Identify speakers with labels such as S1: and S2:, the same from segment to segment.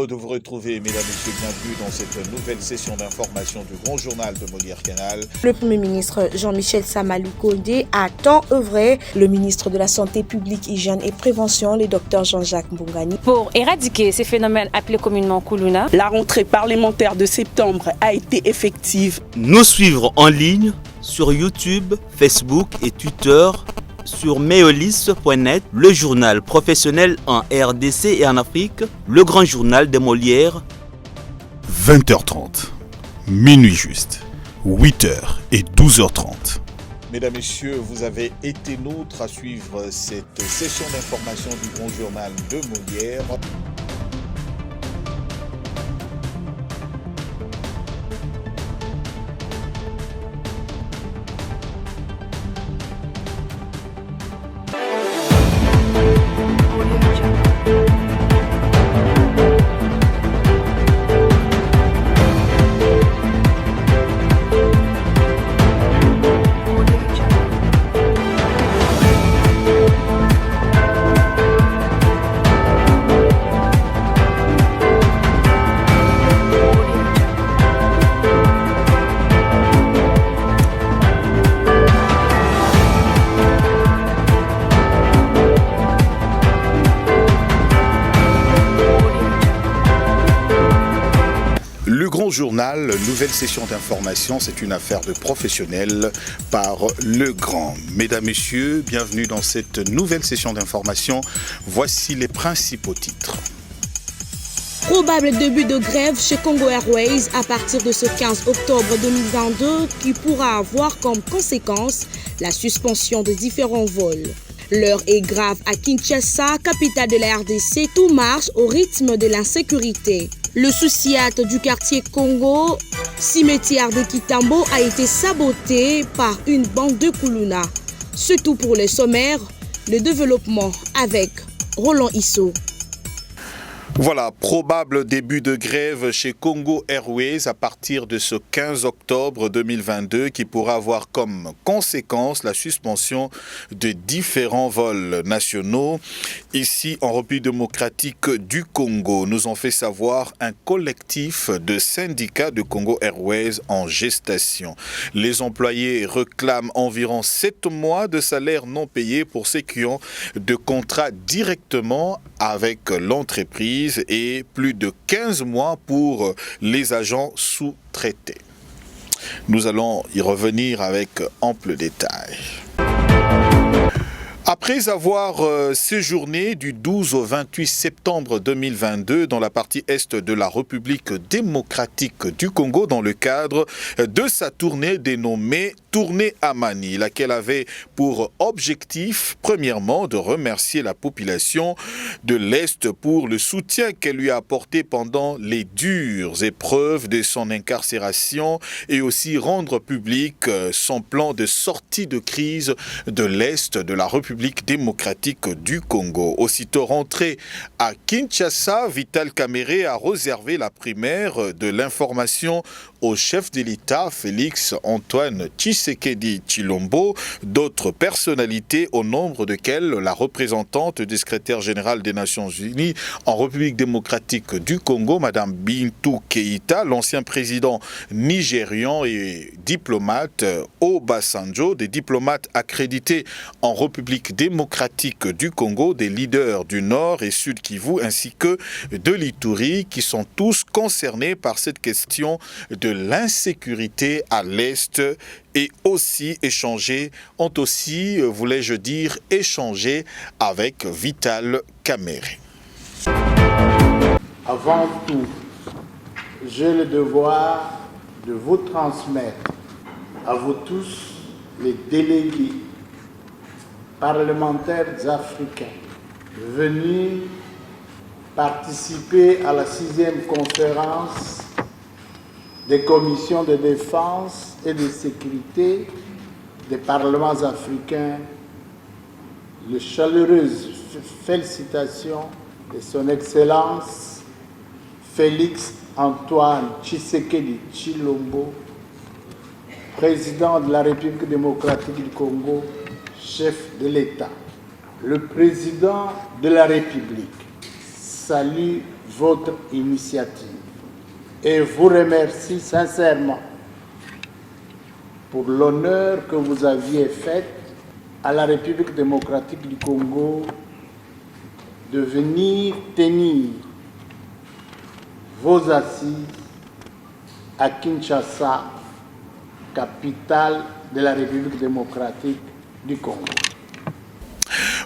S1: De vous retrouver, mesdames et messieurs, bienvenue dans cette nouvelle session d'information du Grand Journal de Molière Canal.
S2: Le Premier ministre Jean-Michel Samalou Condé a tant œuvré, le ministre de la Santé publique, Hygiène et Prévention, le docteur Jean-Jacques Mbongani,
S3: pour éradiquer ces phénomènes appelés communément Koulouna.
S4: La rentrée parlementaire de septembre a été effective.
S5: Nous suivre en ligne sur YouTube, Facebook et Twitter, sur meolis.net, le journal professionnel en RDC et en Afrique, le grand journal des Molières.
S6: 20h30, minuit juste, 8h et 12h30.
S1: Mesdames, Messieurs, vous avez été nôtres à suivre cette session d'information du Grand Journal de Molière. Le Grand Journal, nouvelle session d'information, c'est une affaire de professionnels par Le Grand. Mesdames, Messieurs, bienvenue dans cette nouvelle session d'information. Voici les principaux titres.
S2: Probable début de grève chez Congo Airways à partir de ce 15 octobre 2022 qui pourra avoir comme conséquence la suspension de différents vols. L'heure est grave à Kinshasa, capitale de la RDC, tout marche au rythme de l'insécurité. Le Souciat du quartier Congo, cimetière de Kitambo, a été saboté par une bande de Koulouna. Surtout pour les sommaires, le développement avec Roland Isso.
S1: Voilà, probable début de grève chez Congo Airways à partir de ce 15 octobre 2022 qui pourra avoir comme conséquence la suspension de différents vols nationaux. Ici, en République démocratique du Congo, nous ont fait savoir un collectif de syndicats de Congo Airways en gestation. Les employés réclament environ 7 mois de salaire non payé pour ceux qui ont de contrats directement avec l'entreprise et plus de 15 mois pour les agents sous-traités. Nous allons y revenir avec ample détail. Après avoir séjourné du 12 au 28 septembre 2022 dans la partie est de la République démocratique du Congo dans le cadre de sa tournée dénommée Tournée Amani, laquelle avait pour objectif, premièrement, de remercier la population de l'Est pour le soutien qu'elle lui a apporté pendant les dures épreuves de son incarcération et aussi rendre public son plan de sortie de crise de l'Est de la République démocratique du Congo. Aussitôt rentré à Kinshasa, Vital Kamerhe a réservé la primaire de l'information au chef de l'État, Félix Antoine Tshisekedi Tshilombo, d'autres personnalités au nombre desquelles la représentante du secrétaire général des Nations Unies en République démocratique du Congo, Madame Bintou Keïta, l'ancien président nigérian et diplomate Obasanjo, des diplomates accrédités en République démocratique du Congo, des leaders du Nord et Sud Kivu, ainsi que de l'Ituri, qui sont tous concernés par cette question de l'insécurité à l'Est et aussi ont aussi, voulais-je dire, échangé avec Vital Kamerhe.
S7: Avant tout, j'ai le devoir de vous transmettre à vous tous les délégués parlementaires africains venus participer à la 6e conférence des commissions de défense et de sécurité des parlements africains, les chaleureuses félicitations de son Excellence Félix Antoine Tshisekedi Tshilombo, président de la République démocratique du Congo, chef de l'État. Le président de la République salue votre initiative et vous remercie sincèrement pour l'honneur que vous aviez fait à la République démocratique du Congo de venir tenir vos assises à Kinshasa, capitale de la République démocratique du Congo.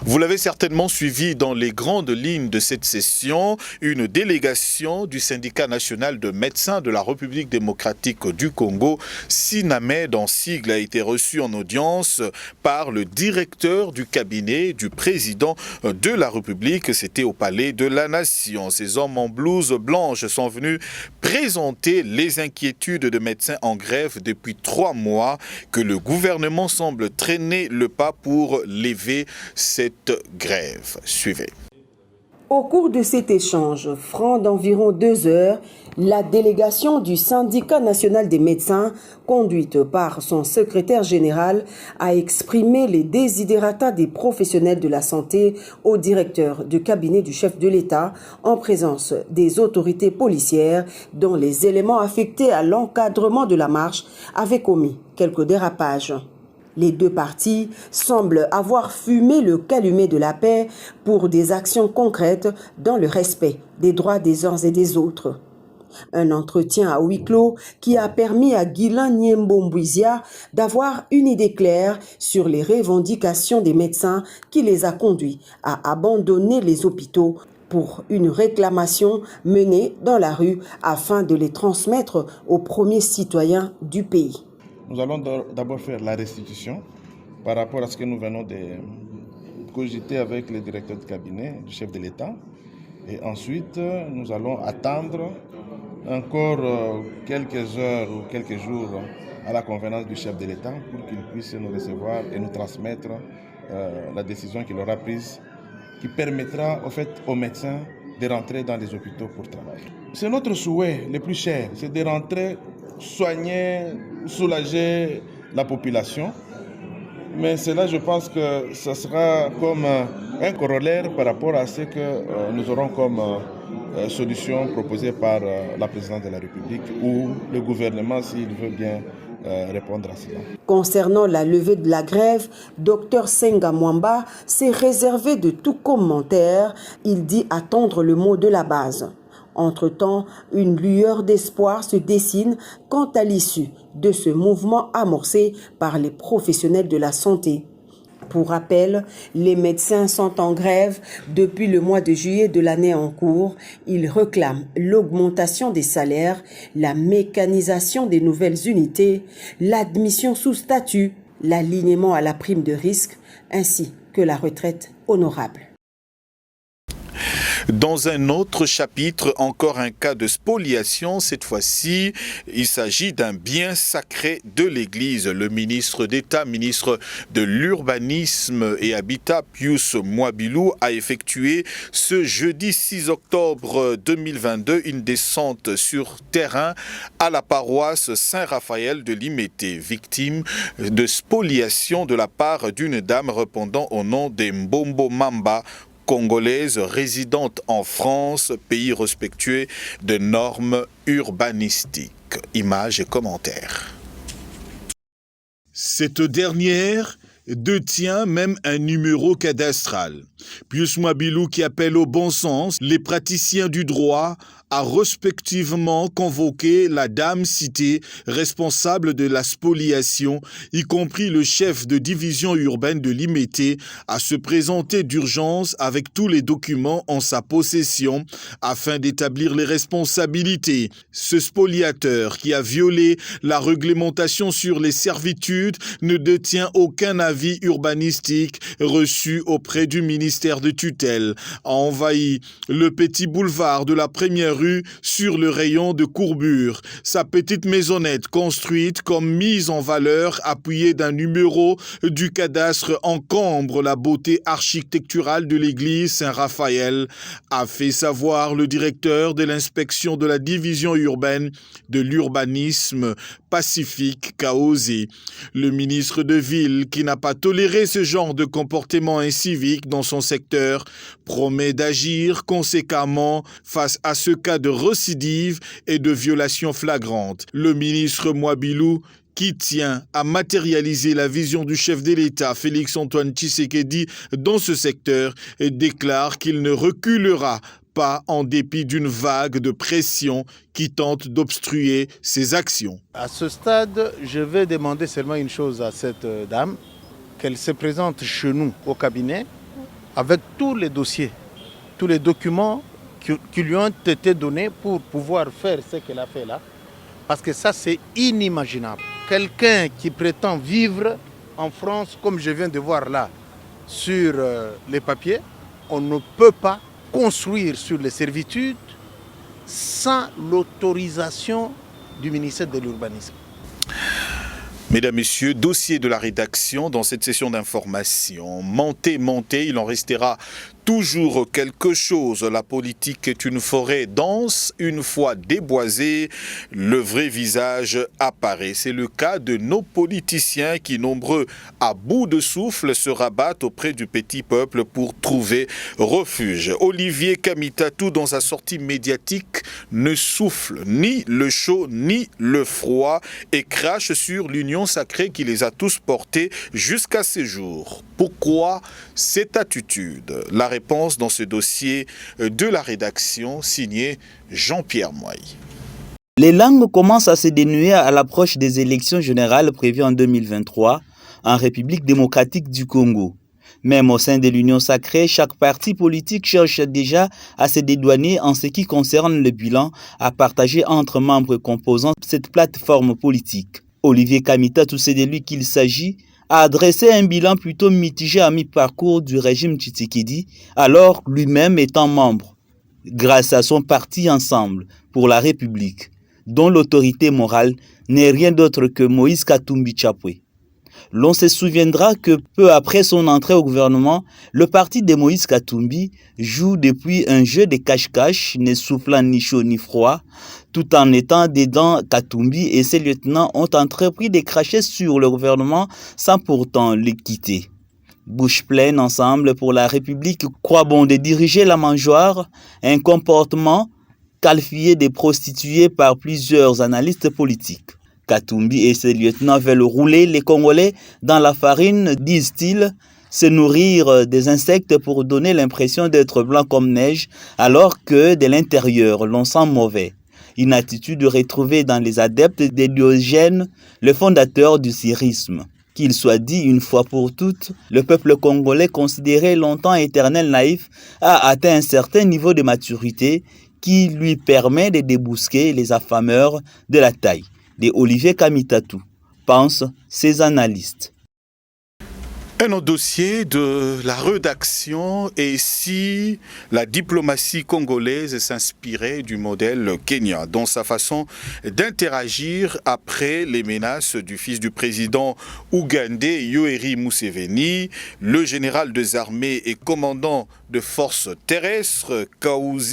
S1: Vous l'avez certainement suivi dans les grandes lignes de cette session. Une délégation du syndicat national de médecins de la République démocratique du Congo, SINAMED en sigle, a été reçue en audience par le directeur du cabinet du président de la République. C'était au Palais de la Nation. Ces hommes en blouse blanche sont venus présenter les inquiétudes de médecins en grève depuis 3 mois que le gouvernement semble traîner le pas pour lever cette grève. Suivez.
S8: Au cours de cet échange franc d'environ 2 heures, la délégation du syndicat national des médecins, conduite par son secrétaire général, a exprimé les desiderata des professionnels de la santé au directeur du cabinet du chef de l'État en présence des autorités policières dont les éléments affectés à l'encadrement de la marche avaient commis quelques dérapages. Les 2 parties semblent avoir fumé le calumet de la paix pour des actions concrètes dans le respect des droits des uns et des autres. Un entretien à huis clos qui a permis à Guilain Niembo-Mbouizia d'avoir une idée claire sur les revendications des médecins qui les a conduits à abandonner les hôpitaux pour une réclamation menée dans la rue afin de les transmettre aux premiers citoyens du pays.
S9: Nous allons d'abord faire la restitution par rapport à ce que nous venons de cogiter avec le directeur de cabinet du chef de l'État. Et ensuite, nous allons attendre encore quelques heures ou quelques jours à la convenance du chef de l'État pour qu'il puisse nous recevoir et nous transmettre la décision qu'il aura prise qui permettra aux médecins de rentrer dans les hôpitaux pour travailler. C'est notre souhait le plus cher, c'est de rentrer, soigner, soulager la population. Mais cela, je pense que ce sera comme un corollaire par rapport à ce que nous aurons comme solution proposée par la présidente de la République ou le gouvernement s'il veut bien répondre à cela.
S8: Concernant la levée de la grève, Dr Senga Mwamba s'est réservé de tout commentaire. Il dit attendre le mot de la base. Entre-temps, une lueur d'espoir se dessine quant à l'issue de ce mouvement amorcé par les professionnels de la santé. Pour rappel, les médecins sont en grève depuis le mois de juillet de l'année en cours. Ils réclament l'augmentation des salaires, la mécanisation des nouvelles unités, l'admission sous statut, l'alignement à la prime de risque, ainsi que la retraite honorable.
S1: Dans un autre chapitre, encore un cas de spoliation. Cette fois-ci, il s'agit d'un bien sacré de l'Église. Le ministre d'État, ministre de l'Urbanisme et Habitat, Pius Mwabilou, a effectué ce jeudi 6 octobre 2022 une descente sur terrain à la paroisse Saint-Raphaël de Limété, victime de spoliation de la part d'une dame répondant au nom de Mbombo Mamba, congolaise résidente en France, pays respectueux de normes urbanistiques. Images et commentaires. Cette dernière détient même un numéro cadastral. Pius Mwabilou, qui appelle au bon sens les praticiens du droit, a respectivement convoqué la dame citée responsable de la spoliation, y compris le chef de division urbaine de Limété, à se présenter d'urgence avec tous les documents en sa possession afin d'établir les responsabilités. Ce spoliateur qui a violé la réglementation sur les servitudes ne détient aucun avis urbanistique reçu auprès du ministère de tutelle, a envahi le petit boulevard de la première rue sur le rayon de courbure. Sa petite maisonnette construite comme mise en valeur appuyée d'un numéro du cadastre encombre la beauté architecturale de l'église Saint-Raphaël, a fait savoir le directeur de l'inspection de la division urbaine de l'urbanisme Pacifique Kaozi. Le ministre de Ville, qui n'a pas toléré ce genre de comportement incivique dans son secteur, promet d'agir conséquemment face à ce cas de récidive et de violation flagrante. Le ministre Mwabilou, qui tient à matérialiser la vision du chef de l'État, Félix-Antoine Tshisekedi, dans ce secteur, et déclare qu'il ne reculera pas en dépit d'une vague de pression qui tente d'obstruer ses actions.
S7: À ce stade, je vais demander seulement une chose à cette dame, qu'elle se présente chez nous au cabinet avec tous les dossiers, tous les documents qui lui ont été donnés pour pouvoir faire ce qu'elle a fait là. Parce que ça, c'est inimaginable. Quelqu'un qui prétend vivre en France, comme je viens de voir là, sur les papiers, on ne peut pas construire sur les servitudes sans l'autorisation du ministère de l'Urbanisme.
S1: Mesdames, Messieurs, dossier de la rédaction dans cette session d'information. Montez, il en restera toujours quelque chose. La politique est une forêt dense. Une fois déboisée, le vrai visage apparaît. C'est le cas de nos politiciens qui, nombreux à bout de souffle, se rabattent auprès du petit peuple pour trouver refuge. Olivier Kamitatou, dans sa sortie médiatique, ne souffle ni le chaud ni le froid et crache sur l'union sacrée qui les a tous portés jusqu'à ces jours. Pourquoi cette attitude? La réponse dans ce dossier de la rédaction signé Jean-Pierre Moy.
S5: Les langues commencent à se dénuer à l'approche des élections générales prévues en 2023 en République démocratique du Congo. Même au sein de l'Union sacrée, chaque parti politique cherche déjà à se dédouaner en ce qui concerne le bilan à partager entre membres composant cette plateforme politique. Olivier Kamitatou, c'est de lui qu'il s'agit, a adressé un bilan plutôt mitigé à mi-parcours du régime Tshisekedi, alors lui-même étant membre, grâce à son parti Ensemble pour la République, dont l'autorité morale n'est rien d'autre que Moïse Katumbi Chapwe. L'on se souviendra que peu après son entrée au gouvernement, le parti de Moïse Katumbi joue depuis un jeu de cache-cache, ne soufflant ni chaud ni froid, tout en étant dedans Katumbi et ses lieutenants ont entrepris de cracher sur le gouvernement sans pourtant le quitter. Bouche pleine Ensemble pour la République croit bon de diriger la mangeoire, un comportement qualifié de prostitué par plusieurs analystes politiques. Katumbi et ses lieutenants veulent rouler les Congolais dans la farine, disent-ils, se nourrir des insectes pour donner l'impression d'être blanc comme neige, alors que de l'intérieur, l'on sent mauvais. Une attitude retrouvée dans les adeptes de Diogène, le fondateur du syrisme. Qu'il soit dit une fois pour toutes, le peuple congolais, considéré longtemps éternel naïf, a atteint un certain niveau de maturité qui lui permet de débousquer les affameurs de la taille de Olivier Kamitatou, pensent ces analystes.
S1: Un autre dossier de la rédaction et si la diplomatie congolaise s'inspirait du modèle Kenya dans sa façon d'interagir après les menaces du fils du président ougandais Yoweri Museveni, le général des armées et commandant de forces terrestres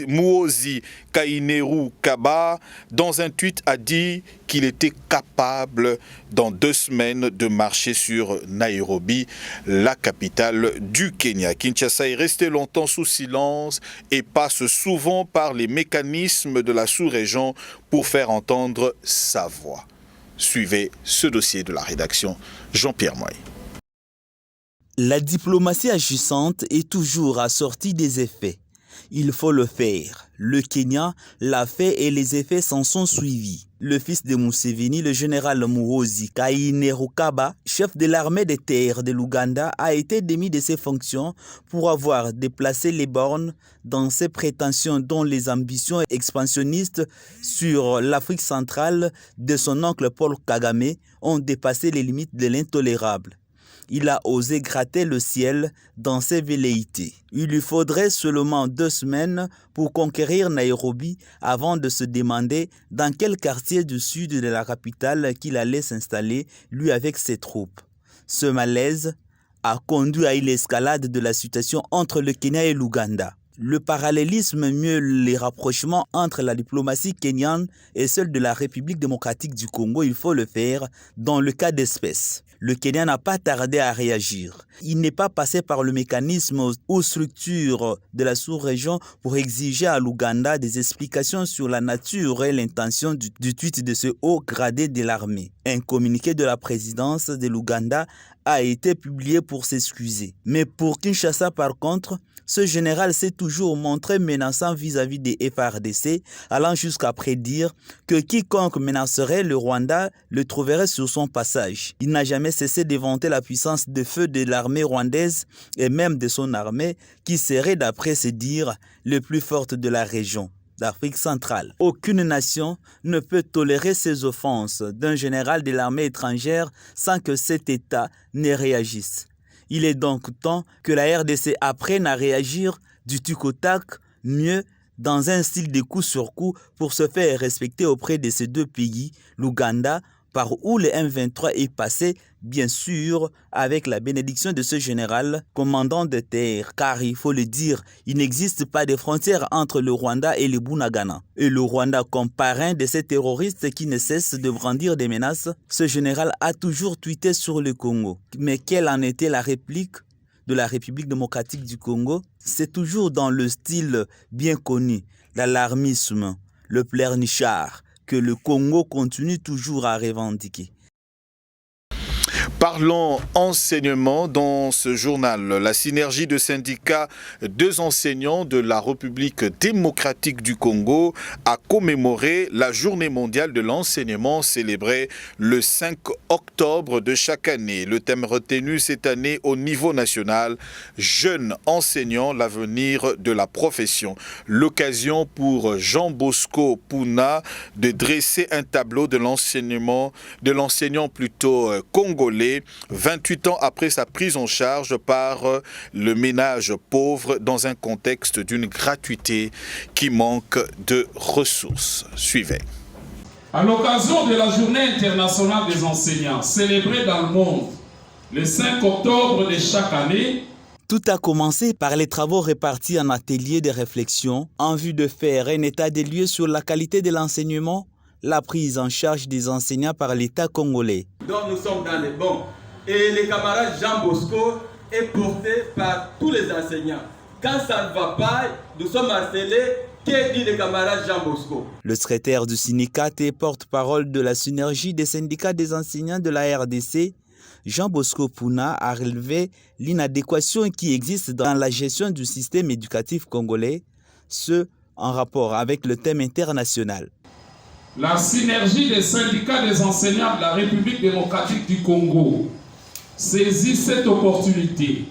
S1: Muhoozi Kainerugaba, dans un tweet a dit qu'il était capable dans 2 semaines de marcher sur Nairobi, la capitale du Kenya. Kinshasa est resté longtemps sous silence et passe souvent par les mécanismes de la sous-région pour faire entendre sa voix. Suivez ce dossier de la rédaction Jean-Pierre Moy.
S5: La diplomatie agissante est toujours assortie des effets. Il faut le faire. Le Kenya l'a fait et les effets s'en sont suivis. Le fils de Museveni, le général Muhoozi Kainerugaba, chef de l'armée de terre de l'Ouganda, a été démis de ses fonctions pour avoir déplacé les bornes dans ses prétentions dont les ambitions expansionnistes sur l'Afrique centrale de son oncle Paul Kagame ont dépassé les limites de l'intolérable. Il a osé gratter le ciel dans ses velléités. Il lui faudrait seulement 2 semaines pour conquérir Nairobi avant de se demander dans quel quartier du sud de la capitale qu'il allait s'installer, lui avec ses troupes. Ce malaise a conduit à une escalade de la situation entre le Kenya et l'Ouganda. Le parallélisme, mieux les rapprochements entre la diplomatie kenyane et celle de la République démocratique du Congo, il faut le faire dans le cas d'espèce. Le Kenya n'a pas tardé à réagir. Il n'est pas passé par le mécanisme ou structure de la sous-région pour exiger à l'Ouganda des explications sur la nature et l'intention du tweet de ce haut gradé de l'armée. Un communiqué de la présidence de l'Ouganda a été publié pour s'excuser. Mais pour Kinshasa, par contre, ce général s'est toujours montré menaçant vis-à-vis des FARDC, allant jusqu'à prédire que quiconque menacerait le Rwanda le trouverait sur son passage. Il n'a jamais cessé d'éventer la puissance de feu de l'armée rwandaise et même de son armée, qui serait, d'après ses dires, le plus forte de la région d'Afrique centrale. Aucune nation ne peut tolérer ces offenses d'un général de l'armée étrangère sans que cet État ne réagisse. Il est donc temps que la RDC apprenne à réagir du tac au tac, mieux dans un style de coup sur coup pour se faire respecter auprès de ces 2 pays, l'Ouganda, par où le M23 est passé, bien sûr, avec la bénédiction de ce général, commandant de terre, car il faut le dire, il n'existe pas de frontière entre le Rwanda et le Bunagana. Et le Rwanda, comme parrain de ces terroristes qui ne cessent de brandir des menaces, ce général a toujours tweeté sur le Congo. Mais quelle en était la réplique de la République démocratique du Congo? C'est toujours dans le style bien connu, l'alarmisme, le pleurnichard, que le Congo continue toujours à revendiquer.
S1: Parlons enseignement dans ce journal. La synergie de syndicats 2 enseignants de la République démocratique du Congo a commémoré la journée mondiale de l'enseignement célébrée le 5 octobre de chaque année. Le thème retenu cette année au niveau national, jeunes enseignants, l'avenir de la profession. L'occasion pour Jean Bosco Puna de dresser un tableau de l'enseignant plutôt congolais, 28 ans après sa prise en charge par le ménage pauvre dans un contexte d'une gratuité qui manque de ressources. Suivez.
S10: À l'occasion de la Journée internationale des enseignants, célébrée dans le monde le 5 octobre de chaque année,
S5: tout a commencé par les travaux répartis en ateliers de réflexion en vue de faire un état des lieux sur la qualité de l'enseignement, la prise en charge des enseignants par l'État congolais.
S11: Donc nous sommes dans les bons. Et le camarade Jean Bosco est porté par tous les enseignants. Quand ça ne va pas, nous sommes harcelés. Que dit le camarade Jean Bosco?
S5: Le secrétaire du syndicat et porte-parole de la synergie des syndicats des enseignants de la RDC, Jean Bosco Puna, a relevé l'inadéquation qui existe dans la gestion du système éducatif congolais, ce en rapport avec le thème international.
S10: La synergie des syndicats des enseignants de la République démocratique du Congo saisit cette opportunité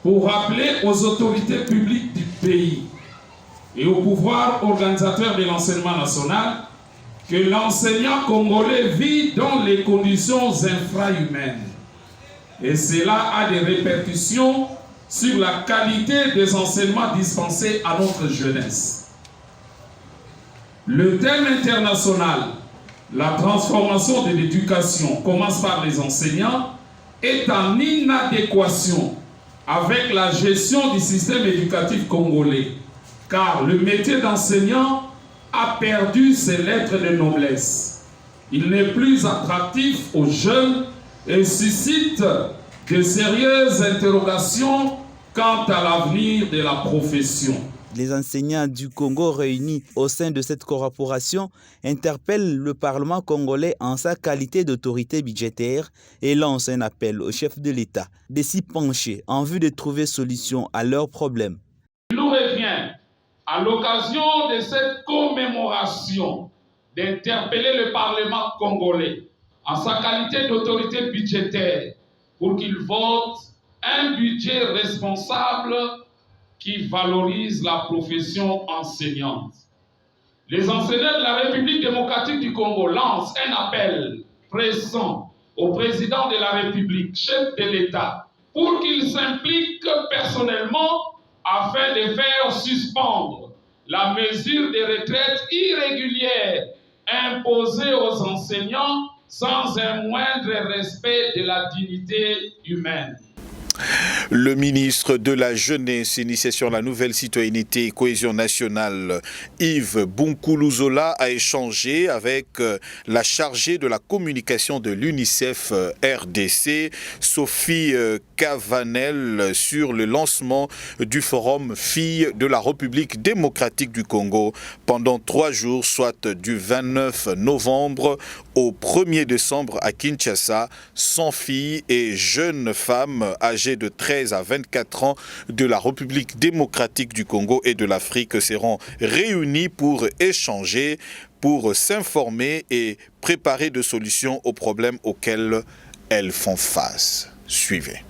S10: pour rappeler aux autorités publiques du pays et au pouvoir organisateur de l'enseignement national que l'enseignant congolais vit dans les conditions infrahumaines. Et cela a des répercussions sur la qualité des enseignements dispensés à notre jeunesse. Le thème international, la transformation de l'éducation, commence par les enseignants, est en inadéquation avec la gestion du système éducatif congolais, car le métier d'enseignant a perdu ses lettres de noblesse. Il n'est plus attractif aux jeunes et suscite de sérieuses interrogations quant à l'avenir de la profession.
S5: Les enseignants du Congo réunis au sein de cette corporation interpellent le Parlement congolais en sa qualité d'autorité budgétaire et lancent un appel au chef de l'État de s'y pencher en vue de trouver solution à leurs problèmes.
S10: Il nous revient, à l'occasion de cette commémoration, d'interpeller le Parlement congolais en sa qualité d'autorité budgétaire pour qu'il vote un budget responsable qui valorise la profession enseignante. Les enseignants de la République démocratique du Congo lancent un appel pressant au président de la République, chef de l'État, pour qu'il s'implique personnellement afin de faire suspendre la mesure de retraite irrégulière imposée aux enseignants sans un moindre respect de la dignité humaine.
S1: Le ministre de la Jeunesse, Initiation à la nouvelle citoyenneté et cohésion nationale, Yves Bunkulu-Zola, a échangé avec la chargée de la communication de l'UNICEF RDC, Sophie Cavanel, sur le lancement du forum Filles de la République démocratique du Congo pendant 3 jours, soit du 29 novembre au 1er décembre à Kinshasa. 100 filles et jeunes femmes âgées de 13 à 24 ans de la République démocratique du Congo et de l'Afrique seront réunies pour échanger, pour s'informer et préparer des solutions aux problèmes auxquels elles font face. Suivez.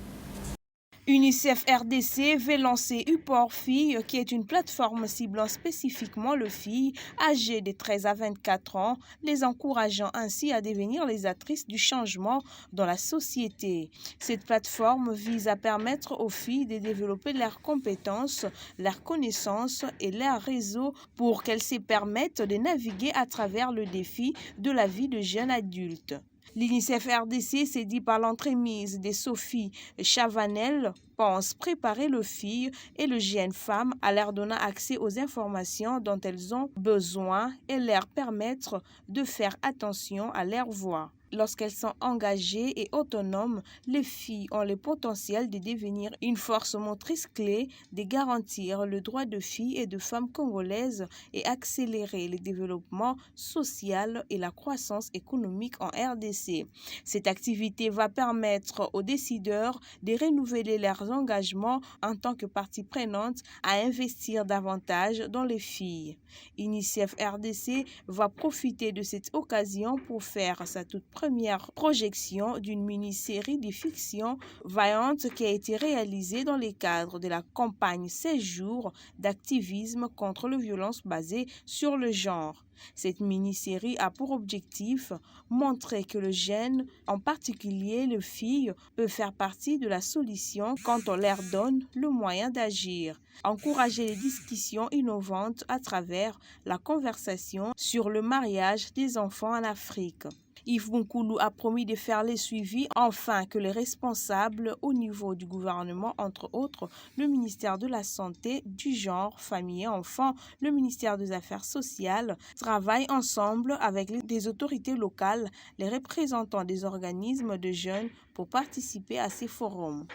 S2: UNICEF RDC veut lancer UPOR Filles, qui est une plateforme ciblant spécifiquement les filles âgées de 13 à 24 ans, les encourageant ainsi à devenir les actrices du changement dans la société. Cette plateforme vise à permettre aux filles de développer leurs compétences, leurs connaissances et leurs réseaux pour qu'elles se permettent de naviguer à travers le défi de la vie de jeunes adultes. L'UNICEF RDC, s'est dit par l'entremise de Sophie Chavanel, pense préparer les filles et les jeunes femmes à leur donner accès aux informations dont elles ont besoin et leur permettre de faire attention à leur voix. Lorsqu'elles sont engagées et autonomes, les filles ont le potentiel de devenir une force motrice clé, de garantir le droit de filles et de femmes congolaises et accélérer le développement social et la croissance économique en RDC. Cette activité va permettre aux décideurs de renouveler leurs engagements en tant que partie prenante à investir davantage dans les filles. UNICEF RDC va profiter de cette occasion pour faire sa toute première projection d'une mini-série de fiction vaillante qui a été réalisée dans le cadre de la campagne 16 jours d'activisme contre les violences basées sur le genre. Cette mini-série a pour objectif montrer que le jeune, en particulier les filles, peut faire partie de la solution quand on leur donne le moyen d'agir. Encourager les discussions innovantes à travers la conversation sur le mariage des enfants en Afrique. Yves Bunkulu a promis de faire les suivis afin que les responsables au niveau du gouvernement, entre autres le ministère de la Santé, du Genre, Famille et Enfants, le ministère des Affaires sociales, travaillent ensemble avec des autorités locales, les représentants des organismes de jeunes pour participer à ces forums.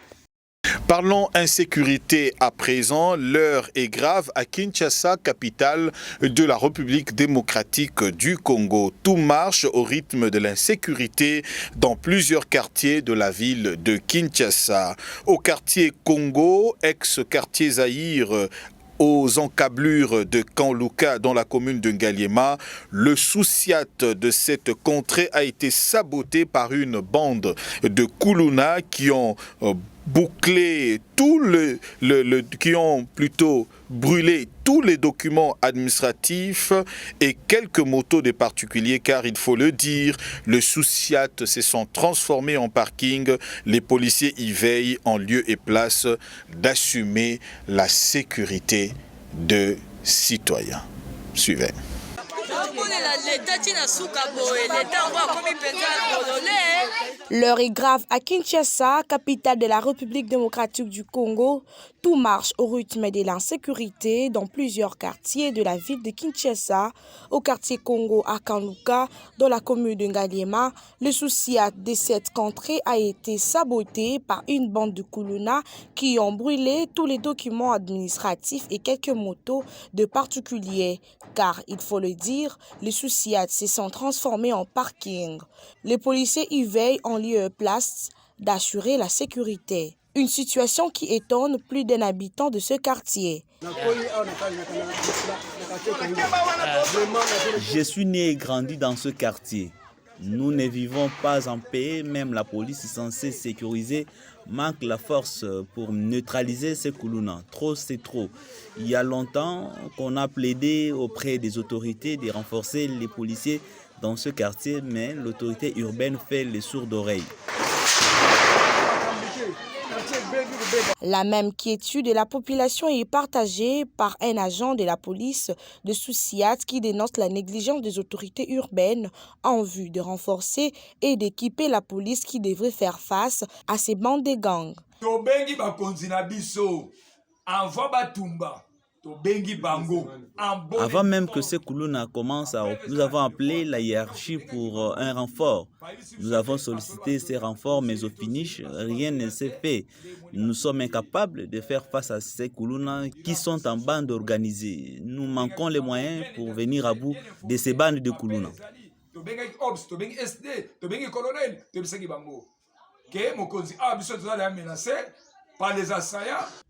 S1: Parlons insécurité à présent. L'heure est grave à Kinshasa, capitale de la République démocratique du Congo. Tout marche au rythme de l'insécurité dans plusieurs quartiers de la ville de Kinshasa. Au quartier Congo, ex-quartier Zaïre, aux encablures de Kanluka dans la commune de Ngaliema, le sous-siat de cette contrée a été saboté par une bande de Kuluna qui ont bouclé qui ont plutôt brûlé tous les documents administratifs et quelques motos des particuliers, car il faut le dire, le sous-siat se sont transformés en parking. Les policiers y veillent en lieu et place d'assumer la sécurité de citoyens. Suivez.
S2: L'heure est grave à Kinshasa, capitale de la République démocratique du Congo. Tout marche au rythme de l'insécurité dans plusieurs quartiers de la ville de Kinshasa. Au quartier Congo à Kanluka, dans la commune de Ngaliema, le sous-siat de cette contrée a été saboté par une bande de Kuluna qui ont brûlé tous les documents administratifs et quelques motos de particuliers. Car, il faut le dire, les sous-siats se sont transformés en parking. Les policiers y veillent en lieu et place d'assurer la sécurité. Une situation qui étonne plus d'un habitant de ce quartier.
S5: Je suis né et grandi dans ce quartier. Nous ne vivons pas en paix, même la police est censée sécuriser manque la force pour neutraliser ces Koulouna. Trop, c'est trop. Il y a longtemps qu'on a plaidé auprès des autorités de renforcer les policiers dans ce quartier, mais l'autorité urbaine fait les sourds d'oreilles.
S2: La même quiétude de la population est partagée par un agent de la police de Soussiat qui dénonce la négligence des autorités urbaines en vue de renforcer et d'équiper la police qui devrait faire face à ces bandes de gangs.
S5: Avant même que ces Koulouna commencent, nous avons appelé la hiérarchie pour un renfort. Nous avons sollicité ces renforts, mais au finish, rien ne s'est fait. Nous sommes incapables de faire face à ces Koulouna qui sont en bande organisée. Nous manquons les moyens pour venir à bout de ces bandes de Koulouna.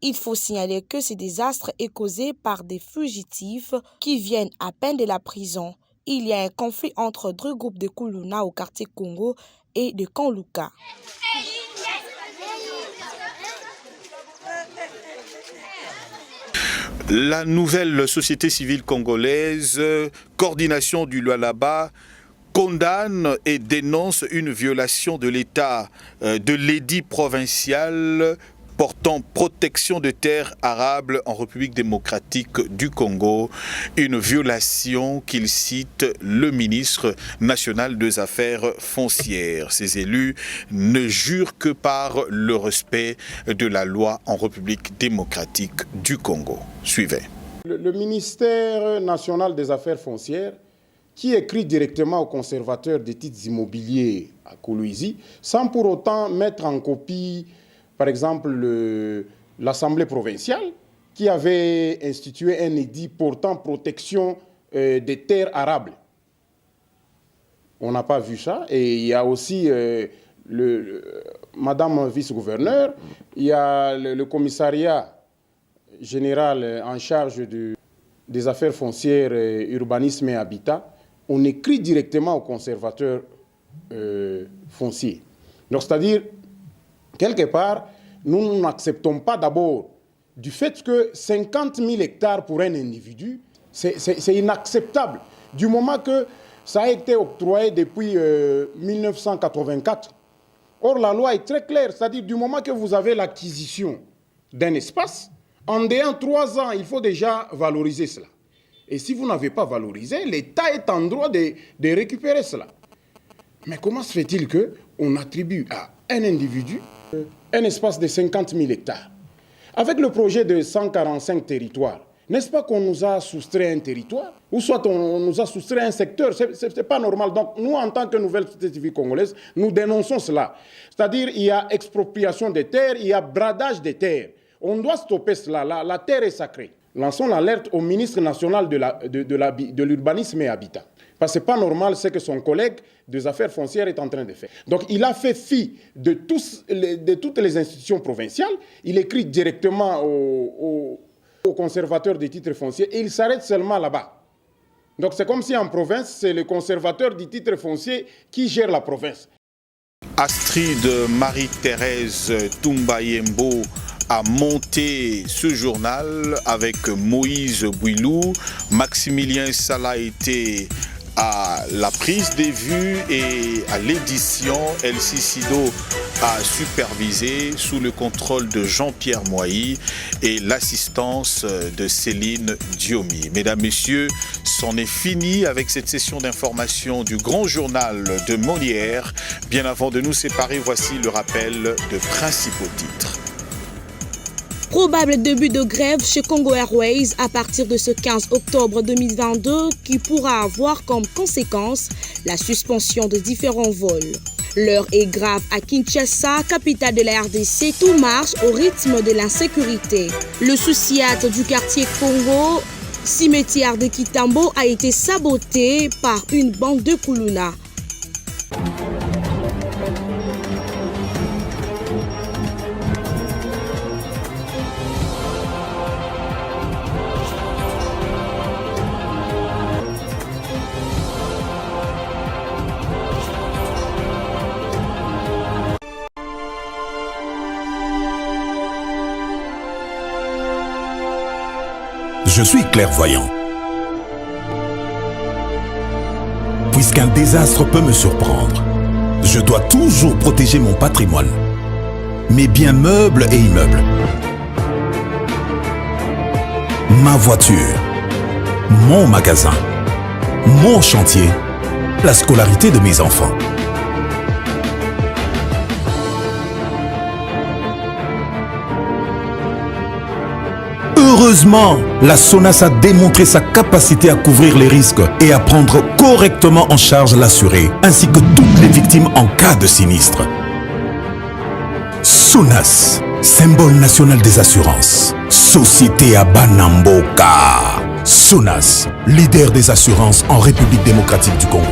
S2: Il faut signaler que ce désastre est causé par des fugitifs qui viennent à peine de la prison. Il y a un conflit entre deux groupes de Koulouna au quartier Congo et de Kanlouka.
S1: La nouvelle société civile congolaise, coordination du Lualaba, condamne et dénonce une violation de l'État de l'édit provincial portant protection de terres arables en République démocratique du Congo, une violation qu'il cite le ministre national des Affaires foncières. Ces élus ne jurent que par le respect de la loi en République démocratique du Congo. Suivez.
S12: Le ministère national des Affaires foncières qui écrit directement au conservateur des titres immobiliers à Kolwezi, sans pour autant mettre en copie, par exemple, l'Assemblée provinciale, qui avait institué un édit portant protection des terres arables. On n'a pas vu ça. Et il y a aussi Madame vice-gouverneur, il y a le commissariat général en charge des affaires foncières, urbanisme et habitat. On écrit directement au conservateur foncier. Donc, c'est-à-dire, quelque part, nous n'acceptons pas d'abord du fait que 50 000 hectares pour un individu, c'est inacceptable. Du moment que ça a été octroyé depuis 1984. Or, la loi est très claire, c'est-à-dire du moment que vous avez l'acquisition d'un espace, en déant 3 ans, il faut déjà valoriser cela. Et si vous n'avez pas valorisé, l'État est en droit de récupérer cela. Mais comment se fait-il qu'on attribue à un individu un espace de 50 000 hectares? Avec le projet de 145 territoires, n'est-ce pas qu'on nous a soustrait un territoire? Ou soit on nous a soustrait un secteur? Ce n'est pas normal. Donc nous, en tant que nouvelle société civile congolaise, nous dénonçons cela. C'est-à-dire il y a expropriation des terres, il y a bradage des terres. On doit stopper cela. La terre est sacrée. Lançons l'alerte au ministre national de l'urbanisme et habitat. Parce que ce n'est pas normal ce que son collègue des affaires foncières est en train de faire. Donc il a fait fi de toutes les institutions provinciales. Il écrit directement au conservateur des titres fonciers et il s'arrête seulement là-bas. Donc c'est comme si en province, c'est le conservateur du titre foncier qui gère la province.
S1: Astrid Marie-Thérèse Tumbayembo a monté ce journal avec Moïse Bouilou. Maximilien Sala était à la prise des vues et à l'édition. Elsie Sido a supervisé sous le contrôle de Jean-Pierre Moïse et l'assistance de Céline Diomi. Mesdames, Messieurs, c'en est fini avec cette session d'information du grand journal de Molière. Bien avant de nous séparer, voici le rappel de principaux titres.
S2: Probable début de grève chez Congo Airways à partir de ce 15 octobre 2022 qui pourra avoir comme conséquence la suspension de différents vols. L'heure est grave à Kinshasa, capitale de la RDC, tout marche au rythme de l'insécurité. Le Soussiat du quartier Congo, cimetière de Kitambo, a été saboté par une bande de Koulouna.
S13: je suis clairvoyant. Puisqu'un désastre peut me surprendre, je dois toujours protéger mon patrimoine, mes biens meubles et immeubles, ma voiture, mon magasin, mon chantier, la scolarité de mes enfants. Heureusement, la SONAS a démontré sa capacité à couvrir les risques et à prendre correctement en charge l'assuré, ainsi que toutes les victimes en cas de sinistre. SONAS, symbole national des assurances. Société à Banamboka. SONAS, leader des assurances en République démocratique du Congo.